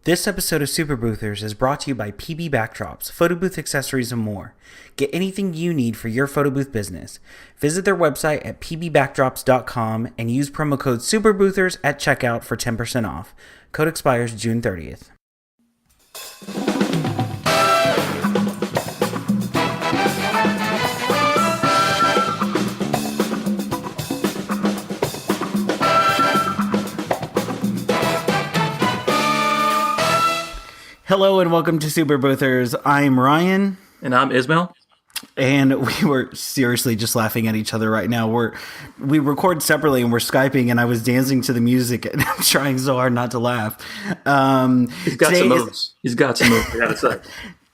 This episode of Super Boothers is brought to you by PB Backdrops, photo booth accessories, and more. Get anything you need for your photo booth business. Visit their website at pbbackdrops.com and use promo code SUPERBOOTHERS at checkout for 10% off. Code expires June 30th. Hello and welcome to Super Boothers. I'm Ryan. And I'm Ismail. And we were seriously just laughing at each other right now. We record separately and we're Skyping, and I was dancing to the music and I'm trying so hard not to laugh. He's got some moves. I gotta say.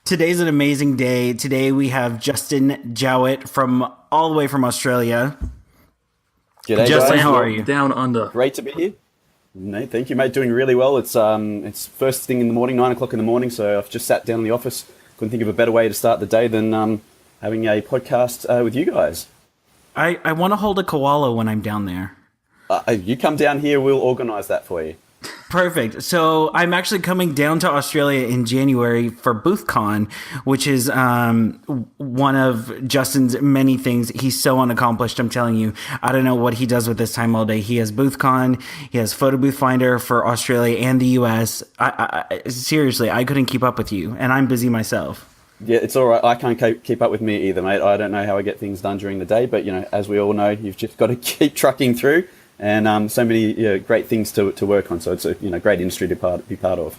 Today's an amazing day. Today we have Justin Jowett from all the way from Australia. G'day, Justin, guys. how are you? Down under. Great to be here. No, thank you, mate. Doing really well. It's first thing in the morning, 9 o'clock in the morning. So I've just sat down in the office. Couldn't think of a better way to start the day than having a podcast with you guys. I want to hold a koala when I'm down there. You come down here, we'll organise that for you. Perfect. So I'm actually coming down to Australia in January for BoothCon, which is one of Justin's many things. He's so unaccomplished, I'm telling you. I don't know what he does with his time all day. He has BoothCon, he has Photo Booth Finder for Australia and the US. Seriously, I couldn't keep up with you, and I'm busy myself. Yeah, it's all right. I can't keep up with me either, mate. I don't know how I get things done during the day, but as we all know, you've just got to keep trucking through. And so many great things to work on. So it's a great industry to be part of.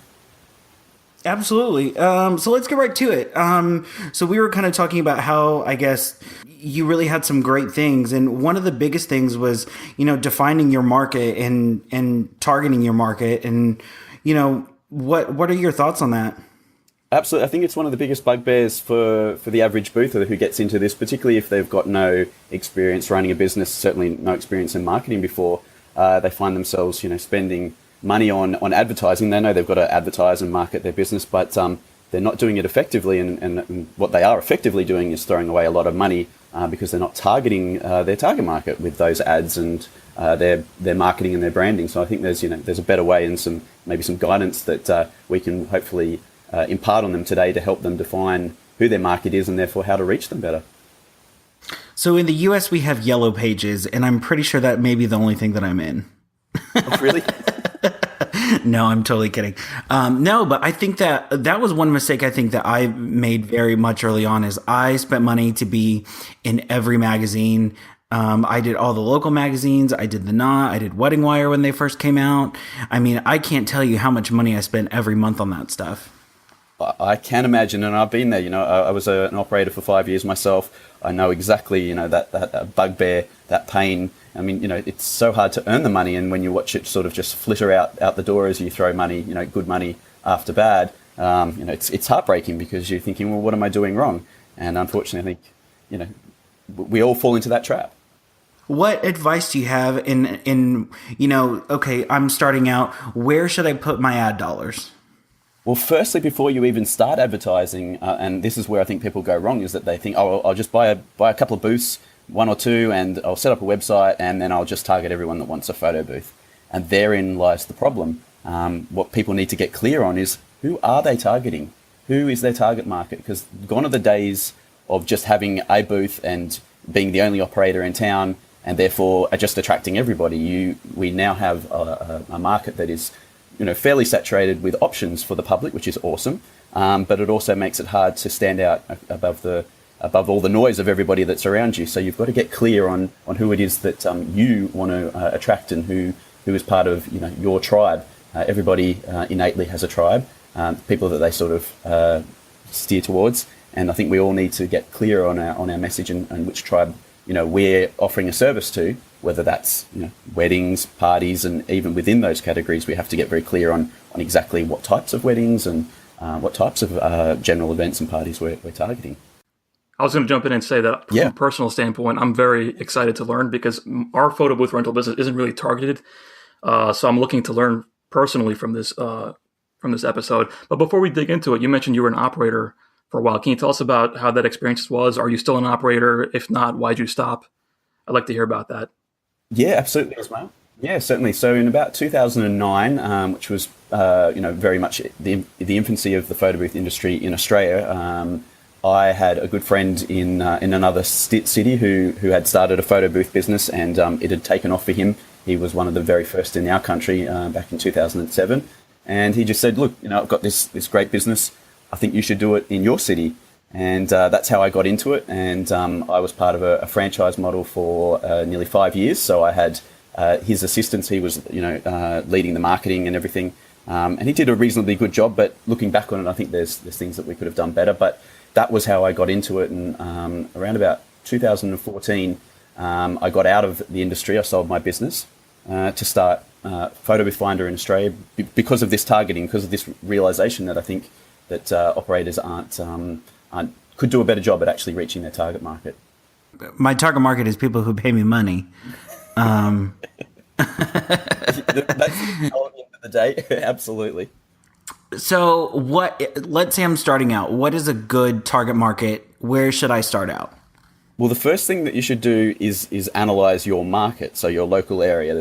Absolutely. So let's get right to it. So we were kind of talking about how, I guess, you really had some great things. And one of the biggest things was, defining your market and targeting your market. And, what are your thoughts on that? Absolutely. I think it's one of the biggest bugbears for the average boother who gets into this, particularly if they've got no experience running a business, certainly no experience in marketing before. They find themselves, spending money on advertising. They know they've got to advertise and market their business, but they're not doing it effectively. And what they are effectively doing is throwing away a lot of money because they're not targeting their target market with those ads and their marketing and their branding. So I think there's a better way and maybe some guidance that we can hopefully impart on them today to help them define who their market is and therefore how to reach them better. So in the US, we have Yellow Pages, and I'm pretty sure that may be the only thing that I'm in. Oh, really? No, I'm totally kidding. No, but I think that was one mistake I think that I made very much early on is I spent money to be in every magazine. I did all the local magazines. I did The Knot. I did Wedding Wire when they first came out. I mean, I can't tell you how much money I spent every month on that stuff. I can imagine, and I've been there. I was an operator for 5 years myself. I know exactly, that bugbear, that pain. I mean, it's so hard to earn the money, and when you watch it sort of just flitter out the door as you throw money, good money after bad, it's heartbreaking because you're thinking, well, what am I doing wrong? And unfortunately, I think, we all fall into that trap. What advice do you have in okay, I'm starting out. Where should I put my ad dollars? Well, firstly, before you even start advertising, and this is where I think people go wrong, is that they think, oh, I'll just buy a couple of booths, one or two, and I'll set up a website, and then I'll just target everyone that wants a photo booth. And therein lies the problem. What people need to get clear on is, who are they targeting? Who is their target market? Because gone are the days of just having a booth and being the only operator in town, and therefore just attracting everybody. We now have a market that is fairly saturated with options for the public, which is awesome. But it also makes it hard to stand out above all the noise of everybody that's around you. So you've got to get clear on who it is that you want to attract and who is part of your tribe. Everybody innately has a tribe, people that they sort of steer towards. And I think we all need to get clear on our message and which tribe we're offering a service to, whether that's weddings, parties, and even within those categories, we have to get very clear on exactly what types of weddings and what types of general events and parties we're targeting. I was going to jump in and say that from a personal standpoint, I'm very excited to learn because our photo booth rental business isn't really targeted. So I'm looking to learn personally from this episode. But before we dig into it, you mentioned you were an operator for a while. Can you tell us about how that experience was? Are you still an operator? If not, why'd you stop? I'd like to hear about that. Yeah, absolutely, Ismail. Yeah, certainly. So in about 2009, which was very much the infancy of the photo booth industry in Australia, I had a good friend in another city who had started a photo booth business, and it had taken off for him. He was one of the very first in our country back in 2007, and he just said, "Look, I've got this great business. I think you should do it in your city." And that's how I got into it. And I was part of a franchise model for nearly 5 years. So I had his assistance. He was, leading the marketing and everything. And he did a reasonably good job. But looking back on it, I think there's things that we could have done better. But that was how I got into it. And around about 2014, I got out of the industry. I sold my business to start Photo Booth Finder in Australia because of this targeting, because of this realization that I think that operators could do a better job at actually reaching their target market. My target market is people who pay me money. That's the element of the day. Absolutely. So let's say I'm starting out. What is a good target market? Where should I start out? Well, the first thing that you should do is analyze your market, so your local area.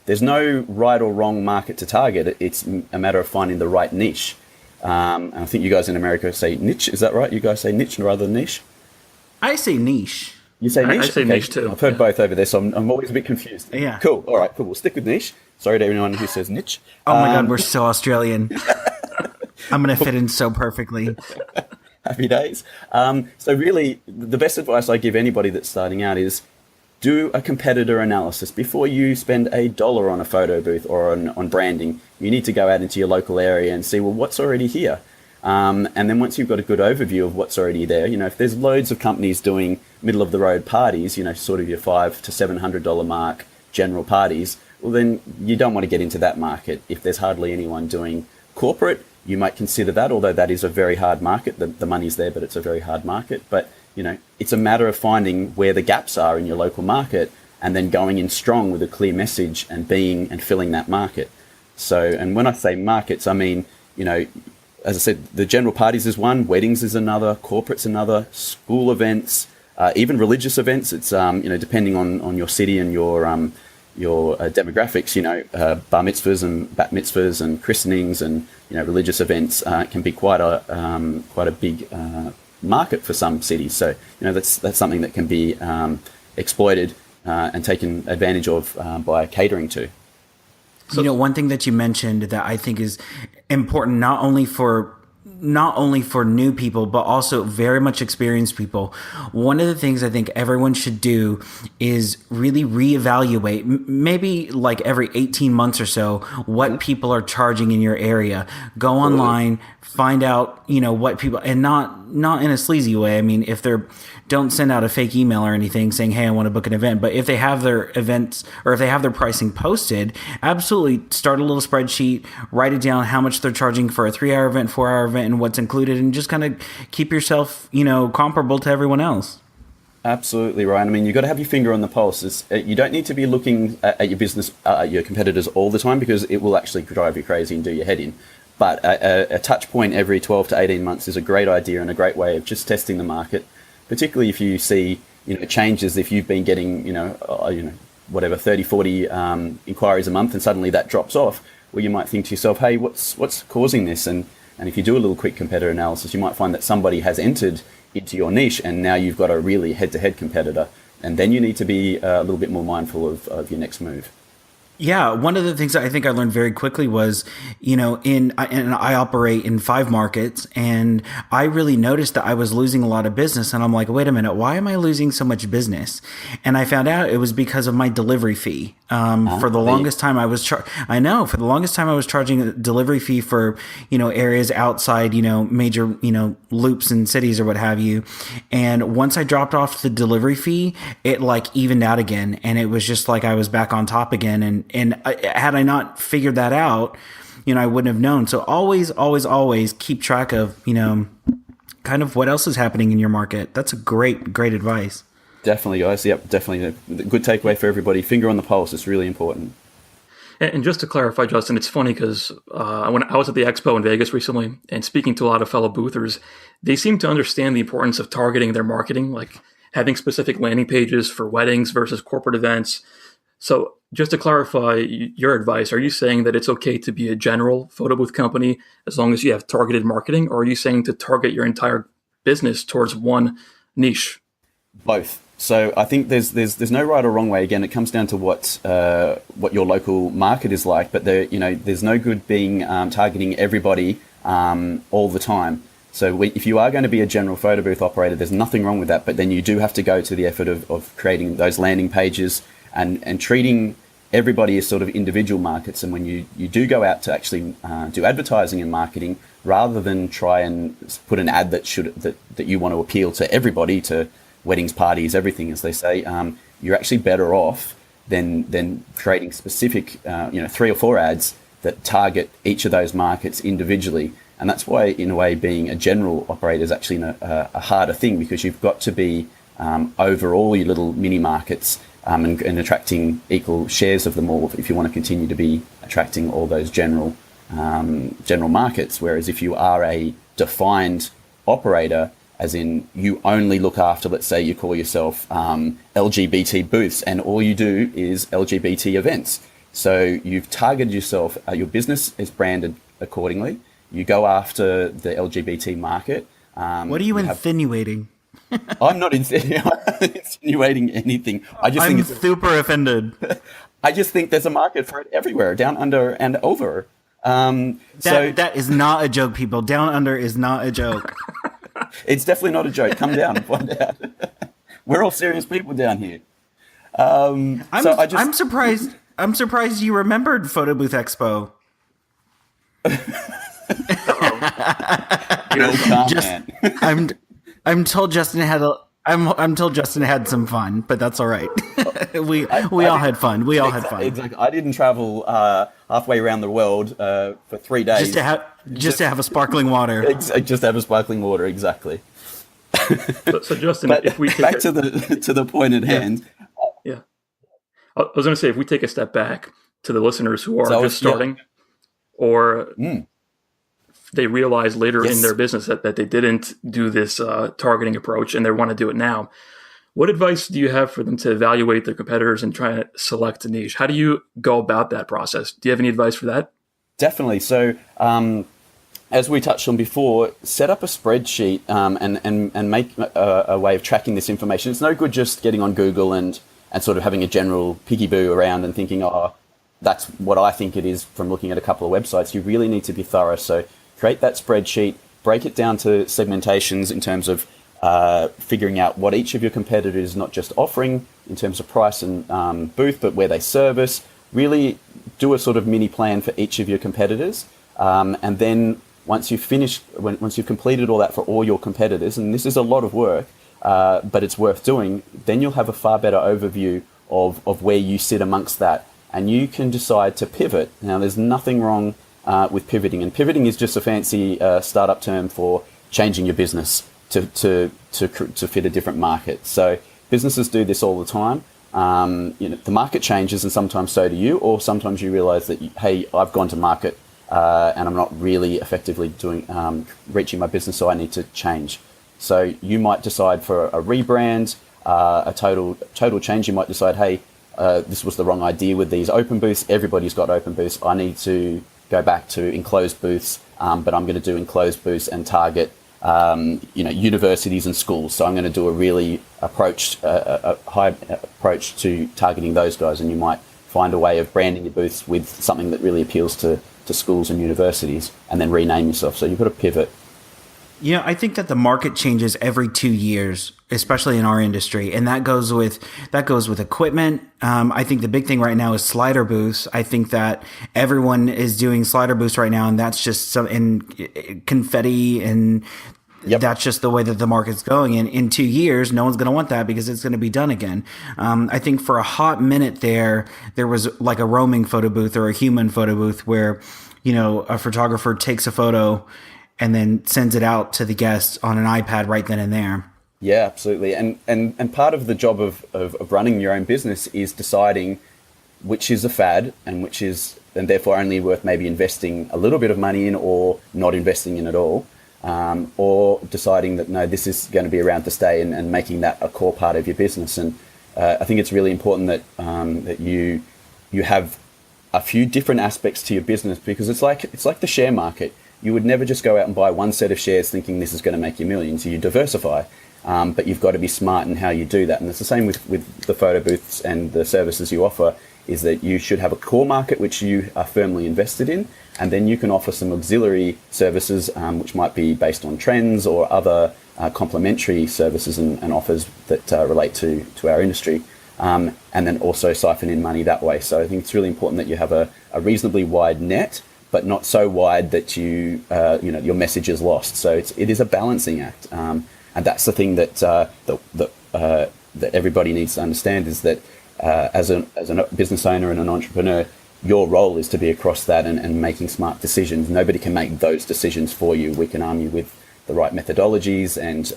There's no right or wrong market to target. It's a matter of finding the right niche. And I think you guys in America say niche. Is that right? You guys say niche rather than niche? I say niche. You say niche? I say niche too. I've heard both over there, so I'm always a bit confused. Yeah. Cool. All right, cool. We'll stick with niche. Sorry to anyone who says niche. Oh my God, we're so Australian. I'm going to fit in so perfectly. Happy days. So really, the best advice I give anybody that's starting out is do a competitor analysis before you spend $1 on a photo booth or on branding. You need to go out into your local area and see, well, what's already here? And then once you've got a good overview of what's already there, if there's loads of companies doing middle of the road parties, sort of your $500 to $700 mark general parties, well, then you don't want to get into that market. If there's hardly anyone doing corporate, you might consider that, although that is a very hard market. The money's there, but it's a very hard market. But it's a matter of finding where the gaps are in your local market and then going in strong with a clear message and filling that market. So, and when I say markets, I mean, as I said, the general parties is one, weddings is another, corporate's another, school events, even religious events. It's, depending on your city and your demographics, bar mitzvahs and bat mitzvahs and christenings and, religious events can be quite a big market for some cities. So, that's something that can be exploited and taken advantage of by catering to. One thing that you mentioned that I think is important, not only for new people, but also very much experienced people. One of the things I think everyone should do is really reevaluate, maybe like every 18 months or so, what people are charging in your area. Go online, find out, what people, and not in a sleazy way. I mean, don't send out a fake email or anything saying, hey, I want to book an event. But if they have their events or if they have their pricing posted, absolutely start a little spreadsheet, write it down how much they're charging for a 3-hour event, 4-hour event, and what's included, and just kind of keep yourself, comparable to everyone else. Absolutely, Ryan. I mean, you've got to have your finger on the pulse. You don't need to be looking at your business, your competitors all the time, because it will actually drive you crazy and do your head in. But a touch point every 12 to 18 months is a great idea and a great way of just testing the market, particularly if you see, changes. If you've been getting, whatever, 30, 40 inquiries a month and suddenly that drops off, well, you might think to yourself, hey, what's causing this? And if you do a little quick competitor analysis, you might find that somebody has entered into your niche and now you've got a really head-to-head competitor. And then you need to be a little bit more mindful of your next move. Yeah, one of the things that I think I learned very quickly was, and I operate in 5 markets, and I really noticed that I was losing a lot of business, and I'm like, wait a minute, why am I losing so much business? And I found out it was because of my delivery fee. For the longest time I was charging a delivery fee for, areas outside, major, loops and cities or what have you. And once I dropped off the delivery fee, it like evened out again, and it was just like I was back on top again. And had I not figured that out, I wouldn't have known. So always keep track of, kind of what else is happening in your market. That's a great advice. Definitely, guys. Yep, definitely. A good takeaway for everybody. Finger on the pulse. It's really important. And just to clarify, Justin, it's funny because when I was at the expo in Vegas recently and speaking to a lot of fellow boothers, they seem to understand the importance of targeting their marketing, like having specific landing pages for weddings versus corporate events. So just to clarify your advice, are you saying that it's okay to be a general photo booth company as long as you have targeted marketing, or are you saying to target your entire business towards one niche? Both. So I think there's no right or wrong way. Again, it comes down to what your local market is like. But there's no good being targeting everybody all the time. So if you are going to be a general photo booth operator, there's nothing wrong with that. But then you do have to go to the effort of creating those landing pages and treating everybody as sort of individual markets. And when you do go out to actually do advertising and marketing, rather than try and put an ad that you want to appeal to everybody, to weddings, parties, everything, as they say, you're actually better off than creating specific, 3 or 4 ads that target each of those markets individually. And that's why, in a way, being a general operator is actually a harder thing, because you've got to be over all your little mini markets and attracting equal shares of them all if you want to continue to be attracting all those general markets. Whereas if you are a defined operator, as in you only look after, let's say you call yourself LGBT booths, and all you do is LGBT events. So you've targeted yourself, your business is branded accordingly. You go after the LGBT market. What are you insinuating? I'm not insinuating anything. I'm super offended. I just think there's a market for it everywhere, down under and over. That is not a joke, people. Down under is not a joke. It's definitely not a joke. Come down and find out. We're all serious people down here. I'm surprised. I'm surprised you remembered Photo Booth Expo. I'm told Justin had some fun, but that's all right. we all had fun. We all had fun. Exactly. I didn't travel halfway around the world for 3 days just to have a sparkling water. Just have a sparkling water, exactly. So Justin, if we back to the point at hand. Yeah, I was going to say, if we take a step back to the listeners who are just starting, or they realize later in their business that they didn't do this targeting approach and they want to do it now, what advice do you have for them to evaluate their competitors and try to select a niche? How do you go about that process? Do you have any advice for that? Definitely. So, as we touched on before, set up a spreadsheet and make a way of tracking this information. It's no good just getting on Google and sort of having a general picky-boo around and thinking, oh, that's what I think it is from looking at a couple of websites. You really need to be thorough. So create that spreadsheet, break it down to segmentations in terms of figuring out what each of your competitors is not just offering in terms of price and booth, but where they service. Really do a sort of mini plan for each of your competitors. And then once you've completed all that for all your competitors, and this is a lot of work, but it's worth doing, then you'll have a far better overview of where you sit amongst that. And you can decide to pivot. Now, there's nothing wrong with pivoting. And pivoting is just a fancy startup term for changing your business to fit a different market. So businesses do this all the time. The market changes, and sometimes so do you, or sometimes you realize that, hey, I've gone to market and I'm not really effectively reaching my business, so I need to change. So you might decide for a rebrand, a total change. You might decide, hey, this was the wrong idea with these open booths. Everybody's got open booths. I need to go back to enclosed booths, but I'm going to do enclosed booths and target universities and schools. So I'm going to do a high approach to targeting those guys, and you might find a way of branding your booths with something that really appeals to schools and universities, and then rename yourself. So you've got to pivot. I think that the market changes every 2 years, especially in our industry, and that goes with equipment. I think the big thing right now is slider booths. I think that everyone is doing slider booths right now, and that's just some confetti, and that's just the way that the market's going. And in 2 years, no one's going to want that because it's going to be done again. I think for a hot minute there was like a roaming photo booth or a human photo booth where, a photographer takes a photo and then sends it out to the guests on an iPad right then and there. Yeah, absolutely. And part of the job of running your own business is deciding which is a fad and which is, and therefore only worth maybe investing a little bit of money in or not investing in at all, or deciding that, no, this is going to be around to stay and making that a core part of your business. And I think it's really important that that you have a few different aspects to your business, because it's like the share market. You would never just go out and buy one set of shares thinking this is going to make you millions. You diversify, but you've got to be smart in how you do that. And it's the same with the photo booths and the services you offer, is that you should have a core market which you are firmly invested in, and then you can offer some auxiliary services which might be based on trends or other complementary services and offers that relate to our industry. And then also siphon in money that way. So I think it's really important that you have a reasonably wide net, but not so wide that your message is lost. So it is a balancing act, and that's the thing that that everybody needs to understand, is that as a business owner and an entrepreneur, your role is to be across that and making smart decisions. Nobody can make those decisions for you. We can arm you with the right methodologies and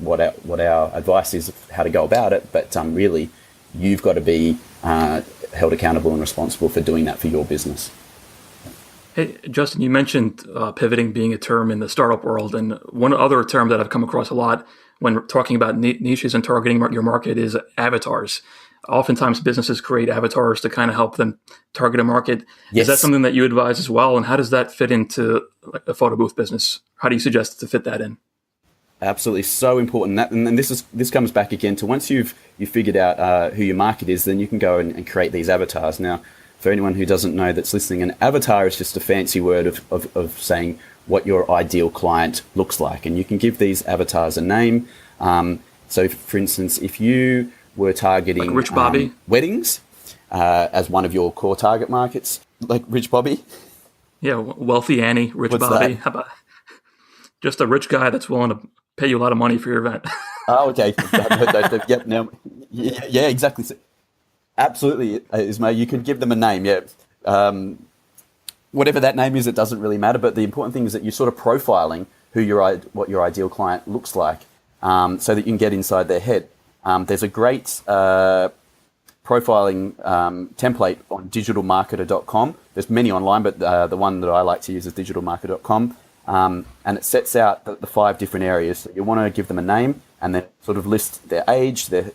what our advice is of how to go about it, but really you've got to be held accountable and responsible for doing that for your business. Hey, Justin, you mentioned pivoting being a term in the startup world, and one other term that I've come across a lot when talking about niches and targeting your market is avatars. Oftentimes businesses create avatars to kind of help them target a market. Yes. Is that something that you advise as well? And how does that fit into like a photo booth business? How do you suggest to fit that in? Absolutely, so important. And this comes back again to, once you've figured out who your market is, then you can go and create these avatars. Now, for anyone who doesn't know that's listening, an avatar is just a fancy word of saying what your ideal client looks like. And you can give these avatars a name. So, for instance, if you were targeting like Rich Bobby weddings as one of your core target markets, like Rich Bobby. Yeah, Wealthy Annie, Rich What's Bobby. That? How about just a rich guy that's willing to pay you a lot of money for your event? Oh, okay. Yep. Now, yeah, exactly. Absolutely, Ismail. You could give them a name. Yeah. Whatever that name is, it doesn't really matter. But the important thing is that you're sort of profiling what your ideal client looks like, so that you can get inside their head. There's a great profiling template on digitalmarketer.com. There's many online, but the one that I like to use is digitalmarketer.com. And it sets out the 5 different areas. So you want to give them a name, and then sort of list their age, their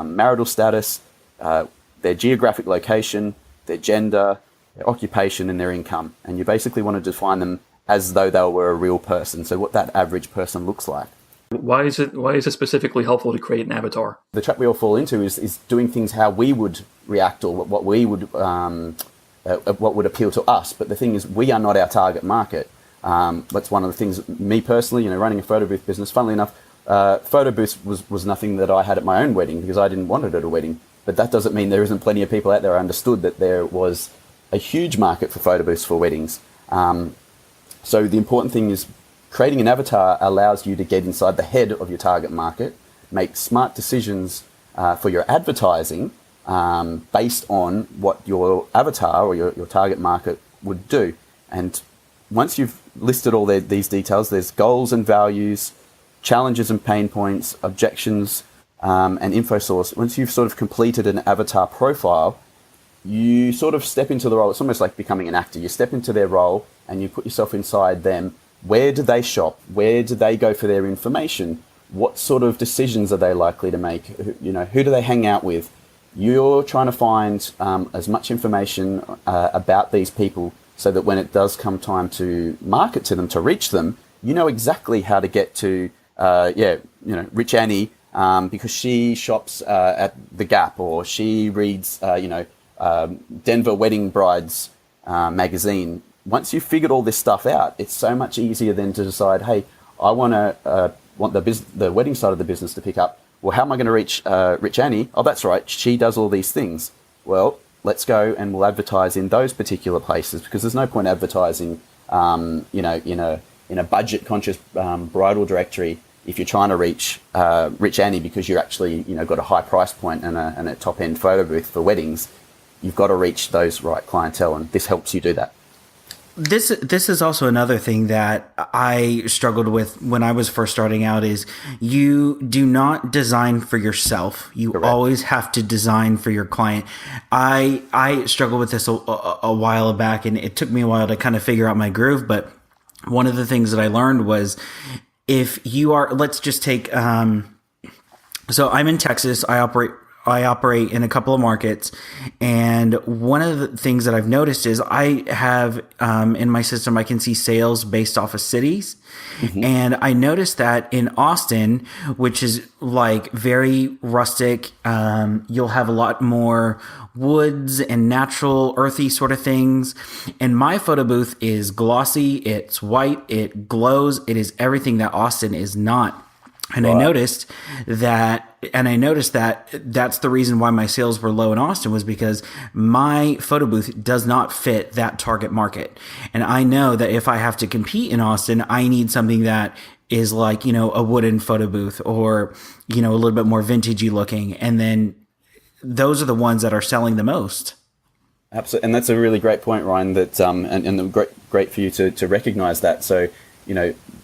marital status, their geographic location, their gender, their occupation, and their income. And you basically want to define them as though they were a real person. So what that average person looks like. Why is it specifically helpful to create an avatar? The trap we all fall into is doing things how we would react, or what would appeal to us. But the thing is, we are not our target market. That's one of the things. Me personally, running a photo booth business. Funnily enough, photo booths was nothing that I had at my own wedding, because I didn't want it at a wedding. But that doesn't mean there isn't plenty of people out there who understood that there was a huge market for photo booths for weddings. So the important thing is, creating an avatar allows you to get inside the head of your target market, make smart decisions for your advertising based on what your avatar or your target market would do. And once you've listed all these details, there's goals and values, challenges and pain points, objections, and info source. Once you've sort of completed an avatar profile, you sort of step into the role. It's almost like becoming an actor. You step into their role and you put yourself inside them. Where do they shop? Where do they go for their information? What sort of decisions are they likely to make? Who do they hang out with? You're trying to find as much information about these people, so that when it does come time to market to them, to reach them, you know exactly how to get to, Rich Annie, because she shops at the Gap, or she reads, Denver Wedding Brides magazine. Once you've figured all this stuff out, it's so much easier then to decide, hey, I want the wedding side of the business to pick up. Well, how am I going to reach Rich Annie? Oh, that's right, she does all these things. Well, let's go and we'll advertise in those particular places, because there's no point advertising, in a budget-conscious bridal directory if you're trying to reach Rich Annie, because you're actually got a high price point and a top-end photo booth for weddings. You've got to reach those right clientele, and this helps you do that. This is also another thing that I struggled with when I was first starting out, is you do not design for yourself. You Correct. Always have to design for your client. I struggled with this a while back, and it took me a while to kind of figure out my groove. But one of the things that I learned was, if you are, let's just take So I'm in Texas. I operate in a couple of markets, and one of the things that I've noticed is I have in my system I can see sales based off of cities, and I noticed that in Austin, which is like very rustic, you'll have a lot more woods and natural, earthy sort of things. And my photo booth is glossy. It's white. It glows. It is everything that Austin is not. And I noticed that that's the reason why my sales were low in Austin, was because my photo booth does not fit that target market. And I know that if I have to compete in Austin, I need something that is like, a wooden photo booth, or, a little bit more vintagey looking. And then those are the ones that are selling the most. Absolutely. And that's a really great point, Ryan, that, and great for you to recognize that. So,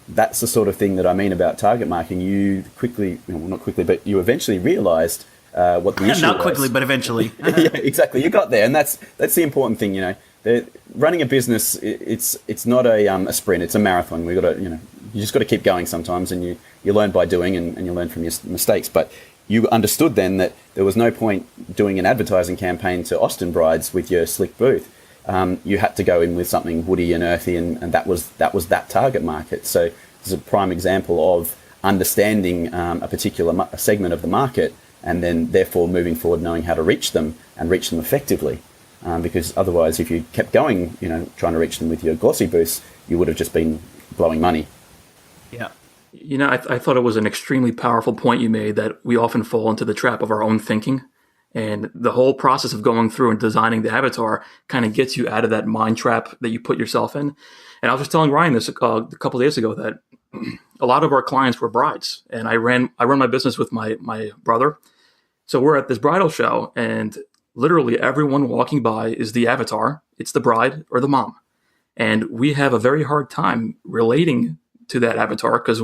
that's the sort of thing that I mean about target marketing. You quickly, well, not quickly, but you eventually realized what the issue was. Not quickly, but eventually. Yeah, exactly. You got there, and that's the important thing. Running a business, it's not a sprint; it's a marathon. We got to, you just got to keep going sometimes, and you learn by doing, and you learn from your mistakes. But you understood then that there was no point doing an advertising campaign to Austin brides with your slick booth. You had to go in with something woody and earthy, and that was that target market. So this is a prime example of understanding a particular segment of the market, and then therefore moving forward knowing how to reach them and reach them effectively. Because otherwise, if you kept going, trying to reach them with your glossy booths, you would have just been blowing money. Yeah. I thought it was an extremely powerful point you made, that we often fall into the trap of our own thinking. And the whole process of going through and designing the avatar kind of gets you out of that mind trap that you put yourself in. And I was just telling Ryan this a couple of days ago, that a lot of our clients were brides, and I run my business with my brother. So we're at this bridal show, and literally everyone walking by is the avatar. It's the bride or the mom. And we have a very hard time relating to that avatar because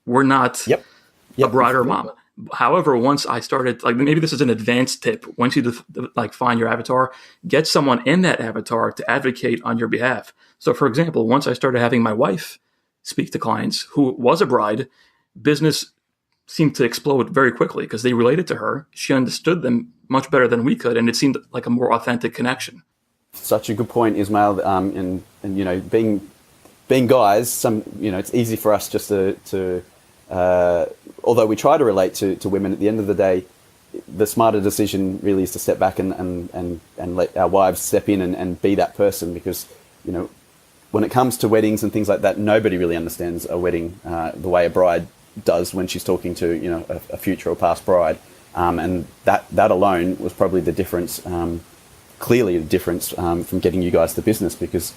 we're not a bride or mom. However, once I started, maybe this is an advanced tip. Once you find your avatar, get someone in that avatar to advocate on your behalf. So, for example, once I started having my wife speak to clients who was a bride, business seemed to explode very quickly because they related to her. She understood them much better than we could, and it seemed like a more authentic connection. Such a good point, Ismail. And being guys, it's easy for us just to although we try to relate to women, at the end of the day, the smarter decision really is to step back and let our wives step in and be that person, because, when it comes to weddings and things like that, nobody really understands a wedding the way a bride does when she's talking to, a future or past bride. And that alone was probably the difference, clearly the difference from getting you guys the business, because,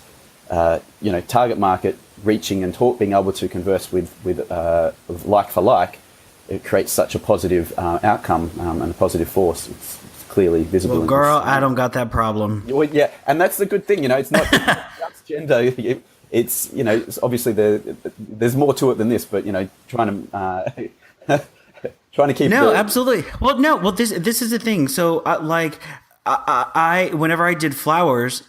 target market, reaching and being able to converse with like for like, it creates such a positive outcome and a positive force. It's clearly visible. Well, girl, I don't got that problem. Well, yeah, and that's the good thing. It's not just gender. It's it's obviously there's more to it than this, but trying to keep. No, absolutely. Well, no. Well, this is the thing. So, I whenever I did flowers,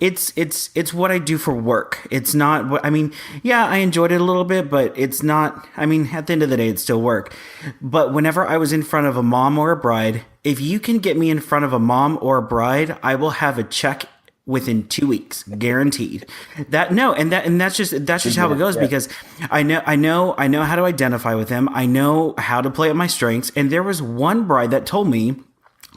it's what I do for work. It's not what, I enjoyed it a little bit, but it's not, at the end of the day, it's still work. But whenever I was in front of a mom or a bride, if you can get me in front of a mom or a bride, I will have a check within 2 weeks, guaranteed. That's just how it goes, because I know how to identify with them. I know how to play up my strengths. And there was one bride that told me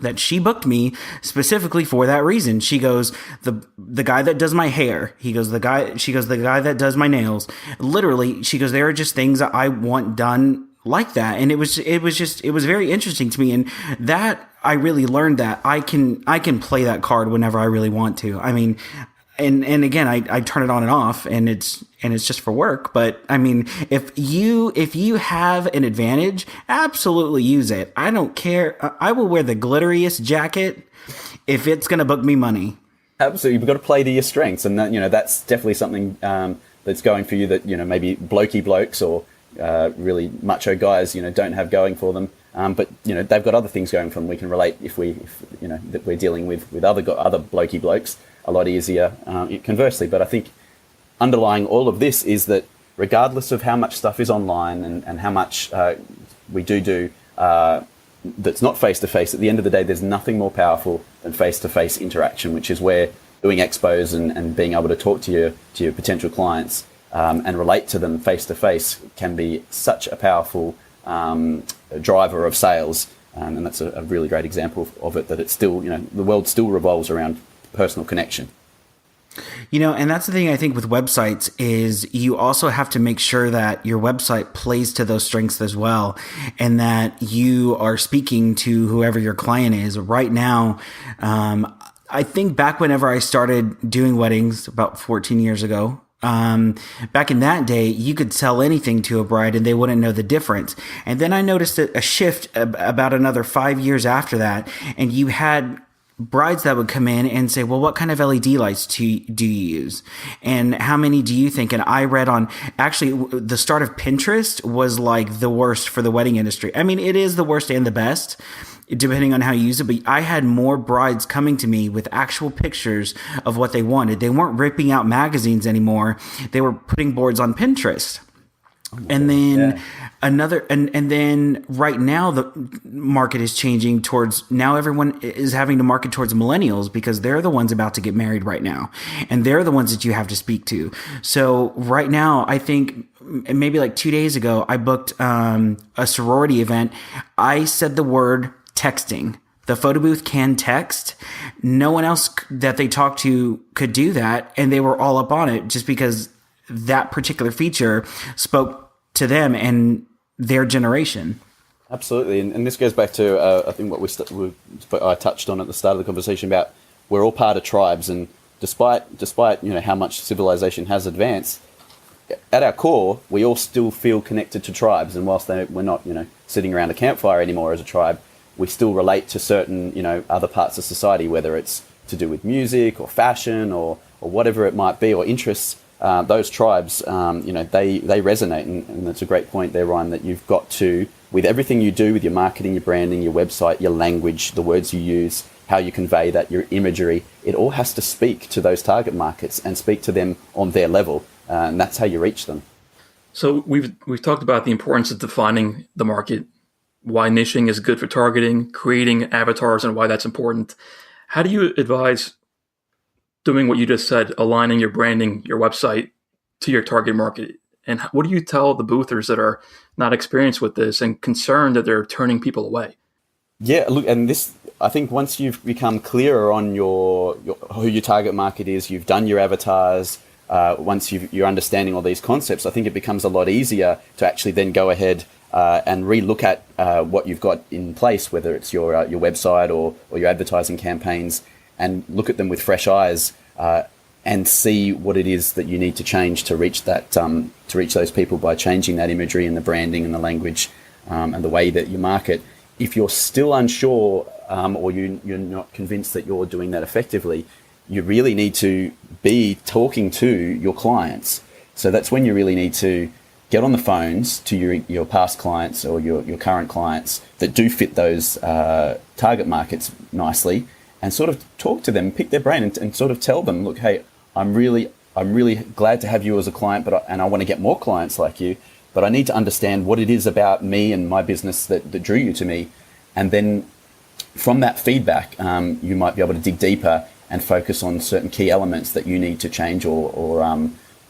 that she booked me specifically for that reason. She goes, the guy that does my hair. She goes, the guy that does my nails. Literally, she goes, there are just things that I want done like that. And it was very interesting to me. And that I really learned that I can play that card whenever I really want to. And again, I turn it on and off, and it's just for work. But if you have an advantage, absolutely use it. I don't care. I will wear the glitteriest jacket if it's going to book me money. Absolutely, you've got to play to your strengths, and that's definitely something that's going for you that maybe blokey blokes or really macho guys don't have going for them. But they've got other things going for them. We can relate if that we're dealing with other blokey blokes a lot easier, conversely. But I think underlying all of this is that regardless of how much stuff is online and how much we do that's not face-to-face, at the end of the day, there's nothing more powerful than face-to-face interaction, which is where doing expos and being able to talk to your potential clients and relate to them face-to-face can be such a powerful driver of sales. And that's a really great example of it, that it's still, the world still revolves around personal connection. And that's the thing I think with websites is you also have to make sure that your website plays to those strengths as well, and that you are speaking to whoever your client is. Right now, I think back whenever I started doing weddings about 14 years ago, back in that day, you could sell anything to a bride and they wouldn't know the difference. And then I noticed a shift about another 5 years after that, and you had brides that would come in and say, well, what kind of LED lights do you use? And how many do you think? And I read on, actually, the start of Pinterest was like the worst for the wedding industry. I mean, it is the worst and the best, depending on how you use it. But I had more brides coming to me with actual pictures of what they wanted. They weren't ripping out magazines anymore. They were putting boards on Pinterest. And then and then right now the market is changing towards, now everyone is having to market towards millennials because they're the ones about to get married right now. And they're the ones that you have to speak to. So right now, I think maybe like 2 days ago, I booked a sorority event. I said the word texting. The photo booth can text. No one else that they talked to could do that. And they were all up on it just because that particular feature spoke to them and their generation. Absolutely. And this goes back to, I think, what I touched on at the start of the conversation about we're all part of tribes. And despite how much civilization has advanced, at our core, we all still feel connected to tribes. And whilst we're not, sitting around a campfire anymore as a tribe, we still relate to certain, other parts of society, whether it's to do with music or fashion or whatever it might be, or interests. Those tribes, they resonate. And that's a great point there, Ryan, that you've got to, with everything you do, with your marketing, your branding, your website, your language, the words you use, how you convey that, your imagery, it all has to speak to those target markets and speak to them on their level. And that's how you reach them. So we've talked about the importance of defining the market, why niching is good for targeting, creating avatars, and why that's important. How do you advise doing what you just said, aligning your branding, your website to your target market? And what do you tell the boothers that are not experienced with this and concerned that they're turning people away? Yeah, look, and this, I think once you've become clearer on your who your target market is, you've done your avatars, once you're understanding all these concepts, I think it becomes a lot easier to actually then go ahead and re-look at what you've got in place, whether it's your website or your advertising campaigns, and look at them with fresh eyes and see what it is that you need to change to reach that to reach those people by changing that imagery and the branding and the language and the way that you market. If you're still unsure or you're not convinced that you're doing that effectively, you really need to be talking to your clients. So that's when you really need to get on the phones to your past clients or your current clients that do fit those target markets nicely, and sort of talk to them, pick their brain, and sort of tell them, look, hey, I'm really glad to have you as a client, and I want to get more clients like you, but I need to understand what it is about me and my business that drew you to me. And then from that feedback, you might be able to dig deeper and focus on certain key elements that you need to change or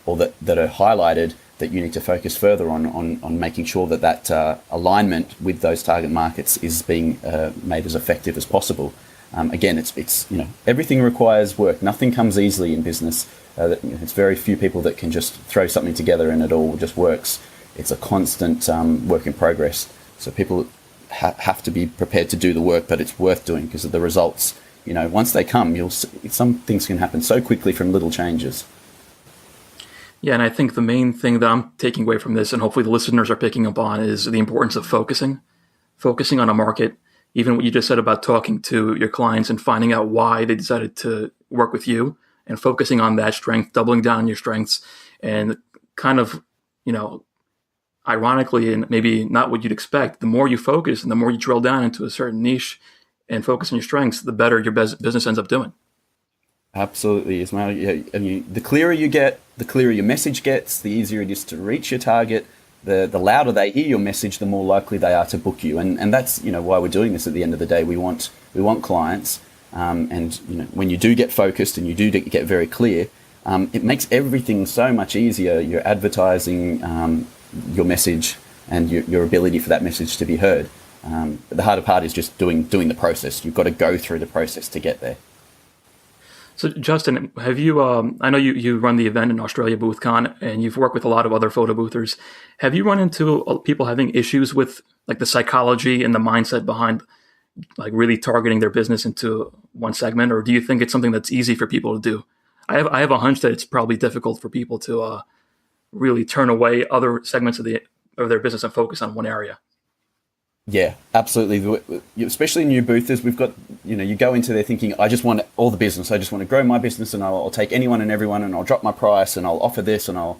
that are highlighted that you need to focus further on making sure that alignment with those target markets is being made as effective as possible. Again, it's everything requires work. Nothing comes easily in business. It's very few people that can just throw something together and it all just works. It's a constant work in progress. So people have to be prepared to do the work, but it's worth doing because of the results. Once they come, some things can happen so quickly from little changes. Yeah, and I think the main thing that I'm taking away from this, and hopefully the listeners are picking up on, is the importance of focusing on a market. Even what you just said about talking to your clients and finding out why they decided to work with you, and focusing on that strength, doubling down on your strengths, and kind of, ironically, and maybe not what you'd expect, the more you focus and the more you drill down into a certain niche and focus on your strengths, the better your business ends up doing. Absolutely, Ismail. Yeah, the clearer you get, the clearer your message gets, the easier it is to reach your target, the louder they hear your message, the more likely they are to book you. And that's, why we're doing this at the end of the day. We want clients. And, when you do get focused and you do get very clear, it makes everything so much easier. Your advertising, your message, and your ability for that message to be heard. But the harder part is just doing the process. You've got to go through the process to get there. So, Justin, have you? I know you run the event in Australia, BoothCon, and you've worked with a lot of other photo boothers. Have you run into people having issues with like the psychology and the mindset behind like really targeting their business into one segment, or do you think it's something that's easy for people to do? I have a hunch that it's probably difficult for people to really turn away other segments of their business and focus on one area. Yeah, absolutely. Especially new boothers, we've got, you go into there thinking, I just want all the business. I just want to grow my business, and I'll take anyone and everyone, and I'll drop my price, and I'll offer this, and I'll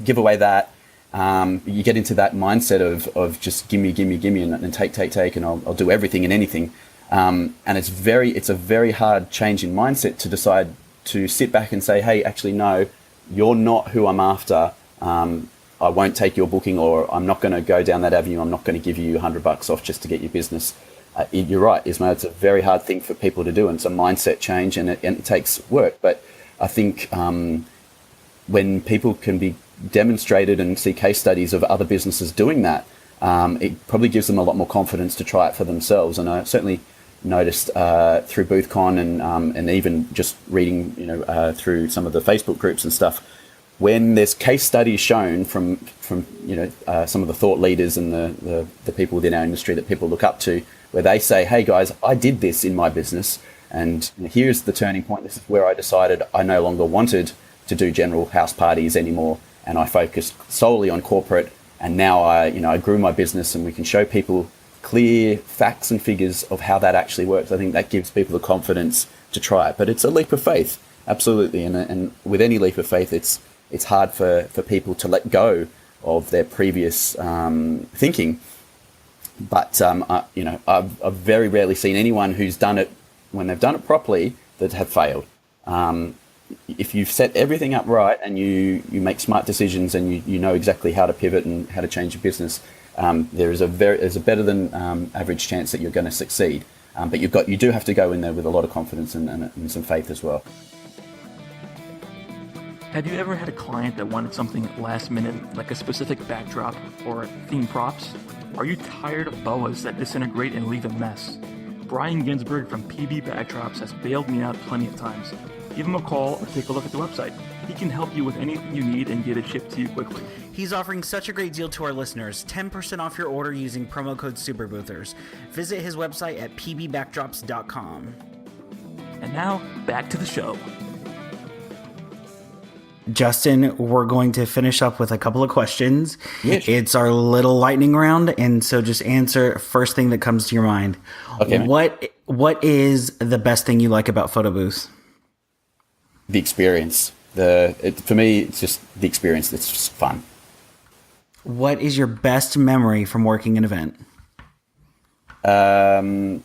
give away that. You get into that mindset of just gimme, and take, and I'll do everything and anything. And it's a very hard change in mindset to decide to sit back and say, hey, actually, no, you're not who I'm after. I won't take your booking, or I'm not going to go down that avenue. I'm not going to give you $100 off just to get your business. You're right, Ismail. It's a very hard thing for people to do, and it's a mindset change, and it takes work. But I think when people can be demonstrated and see case studies of other businesses doing that, it probably gives them a lot more confidence to try it for themselves. And I certainly noticed through BoothCon and even just reading, through some of the Facebook groups and stuff, when there's case studies shown from some of the thought leaders and the people within our industry that people look up to, where they say, hey guys, I did this in my business, and here's the turning point. This is where I decided I no longer wanted to do general house parties anymore, and I focused solely on corporate, and now I grew my business, and we can show people clear facts and figures of how that actually works. I think that gives people the confidence to try it. But it's a leap of faith, absolutely, and with any leap of faith, it's hard for people to let go of their previous thinking. But I've very rarely seen anyone who's done it when they've done it properly that have failed. If you've set everything up right and you make smart decisions and you know exactly how to pivot and how to change your business, there's a better than average chance that you're going to succeed. But you do have to go in there with a lot of confidence and some faith as well. Have you ever had a client that wanted something last minute, like a specific backdrop or theme props? Are you tired of boas that disintegrate and leave a mess? Brian Ginsberg from PB Backdrops has bailed me out plenty of times. Give him a call or take a look at the website. He can help you with anything you need and get it shipped to you quickly. He's offering such a great deal to our listeners, 10% off your order using promo code SUPERBOOTHERS. Visit his website at pbbackdrops.com. And now, back to the show. Justin, we're going to finish up with a couple of questions. Yes. It's our little lightning round, and so just answer first thing that comes to your mind. Okay. What is the best thing you like about photo booths? The experience. For me, it's just the experience. It's just fun. What is your best memory from working an event? Oh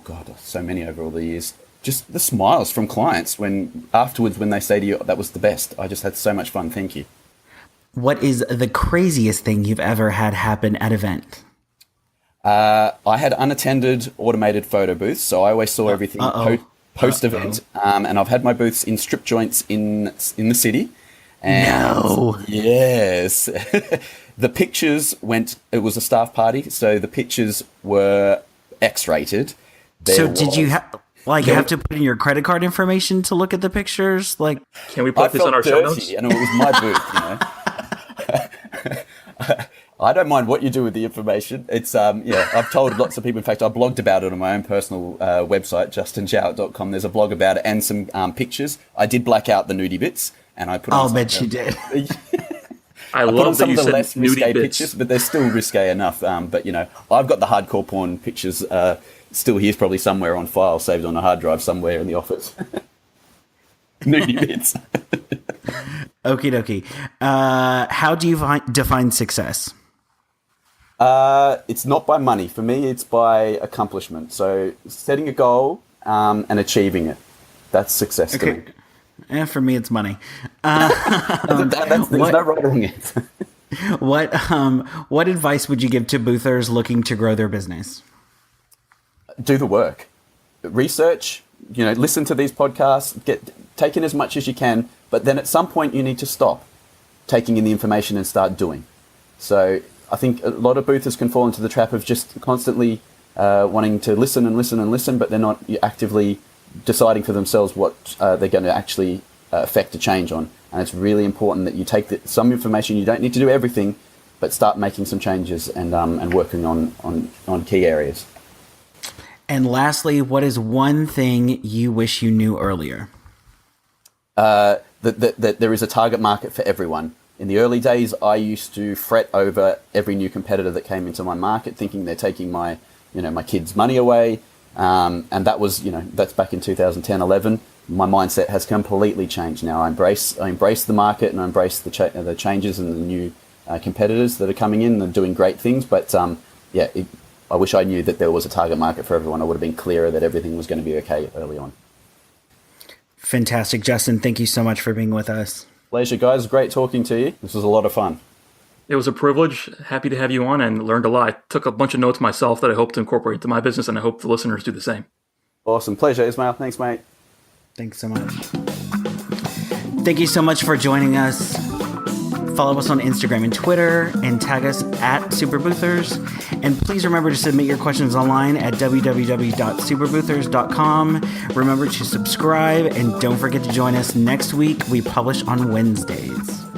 God, so many over all the years. Just the smiles from clients when they say to you, that was the best. I just had so much fun. Thank you. What is the craziest thing you've ever had happen at an event? I had unattended automated photo booths, so I always saw everything post-event. And I've had my booths in strip joints in the city. And no. Yes. The pictures it was a staff party, so the pictures were X-rated. Did you have to put in your credit card information to look at the pictures? Can we put this on our show notes? And it was my booth, I don't mind what you do with the information. It's I've told lots of people. In fact, I blogged about it on my own personal website, justinjowett.com. There's a blog about it and some pictures. I did black out the nudie bits, and I put. I'll bet you did. I love some that of you the said less nudie risque bits. pictures, but they're still risque enough. But I've got the hardcore porn pictures still here, probably somewhere on file, saved on a hard drive somewhere in the office. Nudie bits. Okie dokie. How do you define success? It's not by money. For me, it's by accomplishment. So setting a goal and achieving it. That's success to me. And for me, it's money. There's no right or wrong answer. What advice would you give to boothers looking to grow their business? Do the work. Research, listen to these podcasts, take in as much as you can, but then at some point you need to stop taking in the information and start doing. So I think a lot of boothers can fall into the trap of just constantly wanting to listen and listen and listen, but they're not actively deciding for themselves what they're going to actually affect a change on. And it's really important that you take some information. You don't need to do everything, but start making some changes and working on key areas. And lastly, what is one thing you wish you knew earlier? That there is a target market for everyone. In the early days, I used to fret over every new competitor that came into my market, thinking they're taking my kids' money away. And that was, that's back in 2010, 11. My mindset has completely changed now. I embrace the market, and I embrace the changes and the new competitors that are coming in and doing great things. But I wish I knew that there was a target market for everyone. I would have been clearer that everything was going to be okay early on. Fantastic. Justin, thank you so much for being with us. Pleasure, guys. Great talking to you. This was a lot of fun. It was a privilege. Happy to have you on, and learned a lot. I took a bunch of notes myself that I hope to incorporate into my business, and I hope the listeners do the same. Awesome. Pleasure, Ismail. Thanks, mate. Thanks so much. Thank you so much for joining us. Follow us on Instagram and Twitter, and tag us at SuperBoothers. And please remember to submit your questions online at www.superboothers.com. Remember to subscribe, and don't forget to join us next week. We publish on Wednesdays.